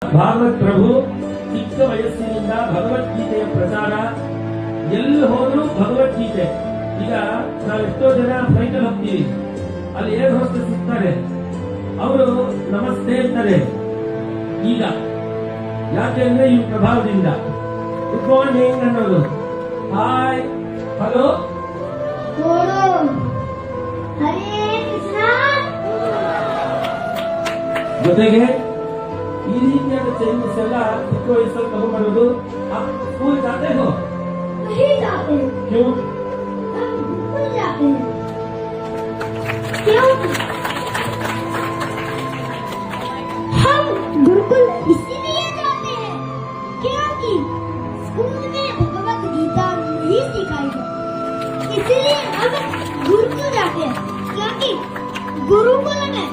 ಭಾಗವತ್ ಪ್ರಭು ಚಿಕ್ಕ ವಯಸ್ಸಿನಿಂದ ಭಗವದ್ಗೀತೆಯ ಪ್ರಚಾರ ಎಲ್ಲಿ ಹೋದ್ರು ಭಗವದ್ಗೀತೆ. ಈಗ ನಾವೆಷ್ಟೋ ಜನ ಫ್ಲೈಟ್ ಅಲ್ಲಿ ಹೋಗ್ತೀವಿ, ಅಲ್ಲಿ ಏರ್ ಹೋಸ್ಟೆಸ್ ಸಿಗ್ತಾರೆ, ಅವರು ನಮಸ್ತೆ ಅಂತಾರೆ. ಈಗ ಯಾಕೆಂದ್ರೆ ಈ ಪ್ರಭಾವದಿಂದ ಗುಡ್ ಮಾರ್ನಿಂಗ್ ಅನ್ನೋದು, ಹಾಯ್, ಹಲೋ, ಜೊತೆಗೆ ಈ ರೀತಿಯಾದ ಚೇಂಜಸ್ ಎಲ್ಲ ಚಿಕ್ಕ ವಯಸ್ಸಲ್ಲಿ ತಗೊಂಡ್ಬರೋದು. ಸ್ಕೂಲ್ ಜಾತೆ ಹೋ नहीं जाते हैं। क्यों? हम बिल्कुल जाते हैं। क्यों? हम गुरुकुल इसीलिए जाते हैं क्योंकि स्कूल में भगवत गीता नहीं सिखाई जाती, इसीलिए हम गुरुकुल जाते हैं। क्योंकि गुरुकुल में